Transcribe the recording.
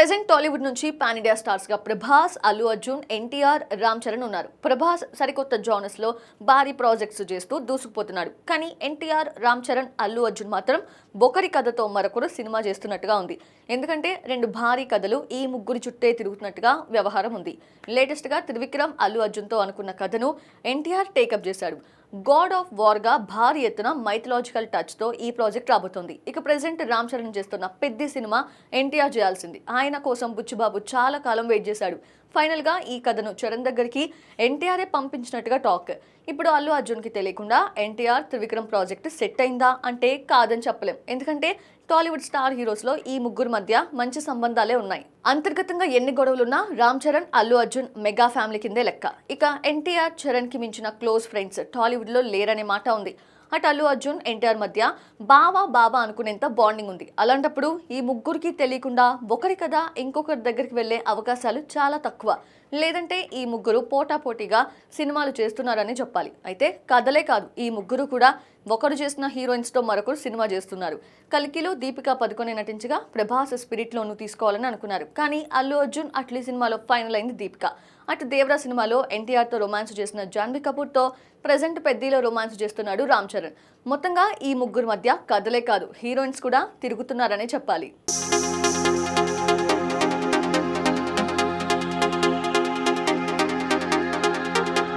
Present Tollywood నుంచి pan India stars గా ప్రభాస్, అల్లు అర్జున్, ఎన్టీఆర్, రామ్ చరణ్ ఉన్నారు. ప్రభాస్ సరికొత్త జానర్స్ లో భారీ ప్రాజెక్ట్స్ చేస్తూ దూసుకుపోతున్నాడు. కానీ ఎన్టీఆర్, రామ్ చరణ్, అల్లు అర్జున్ మాత్రం ఒకరి కథతో మరొకరు సినిమా చేస్తున్నట్టుగా ఉంది. ఎందుకంటే రెండు భారీ కథలు ఈ ముగ్గురి చుట్టే తిరుగుతున్నట్టుగా వ్యవహారం ఉంది. లేటెస్ట్ గా త్రివిక్రమ్, అల్లు అర్జున్ తో అనుకున్న కథను ఎన్టీఆర్ టేకప్ చేశాడు. గాడ్ ఆఫ్ వార్ గా భారీ ఎత్తున మైథలాజికల్ టచ్ తో ఈ ప్రాజెక్ట్ రాబోతోంది. ఇక ప్రెసెంట్ రామ్ చరణ్ చేస్తున్న పెద్ద సినిమా ఎన్టీఆర్ చేయాల్సింది. ఆయన కోసం బుచ్చిబాబు చాలా కాలం వెయిట్ చేశాడు. ఫైనల్ గా ఈ కథను చరణ్ దగ్గరికి ఎన్టీఆర్ఏ పంపించినట్టుగా టాక్. ఇప్పుడు అల్లు అర్జున్ కి తెలియకుండా ఎన్టీఆర్ త్రివిక్రమ్ ప్రాజెక్ట్ సెట్ అయిందా అంటే కాదని చెప్పలేం. ఎందుకంటే టాలీవుడ్ స్టార్ హీరోస్ లో ఈ ముగ్గురు మధ్య మంచి సంబంధాలే ఉన్నాయి. అంతర్గతంగా ఎన్ని గొడవలున్నా రామ్ చరణ్, అల్లు అర్జున్ మెగా ఫ్యామిలీ కిందే లెక్క. ఇక ఎన్టీఆర్, చరణ్ కి మించిన క్లోజ్ ఫ్రెండ్స్ టాలీవుడ్ లో లేరనే మాట ఉంది. అటు అల్లు అర్జున్, ఎన్టీఆర్ మధ్య బావా అనుకునేంత బాండింగ్ ఉంది. అలాంటప్పుడు ఈ ముగ్గురికి తెలియకుండా ఒకరి కథ ఇంకొకరి దగ్గరికి వెళ్లే అవకాశాలు చాలా తక్కువ. లేదంటే ఈ ముగ్గురు పోటాపోటీగా సినిమాలు చేస్తున్నారని చెప్పాలి. అయితే కథలే కాదు, ఈ ముగ్గురు కూడా ఒకరు చేసిన హీరోయిన్స్ తో మరొకరు సినిమా చేస్తున్నారు. కల్కిలో దీపికా పదుకొనే నటించగా ప్రభాస్ స్పిరిట్ లోను తీసుకోవాలని అనుకున్నారు. కానీ అల్లు అర్జున్ అట్లీ సినిమాలో ఫైనల్ అయింది దీపిక. అటు దేవరా సినిమాలో ఎన్టీఆర్ తో రొమాన్స్ చేసిన జాన్వీ కపూర్ తో ప్రెజెంట్ పెద్దీలో రొమాన్స్ చేస్తున్నాడు రామ్ చరణ్. మొత్తంగా ఈ ముగ్గురు మధ్య కథలే కాదు, హీరోయిన్స్ కూడా తిరుగుతున్నారనే చెప్పాలి.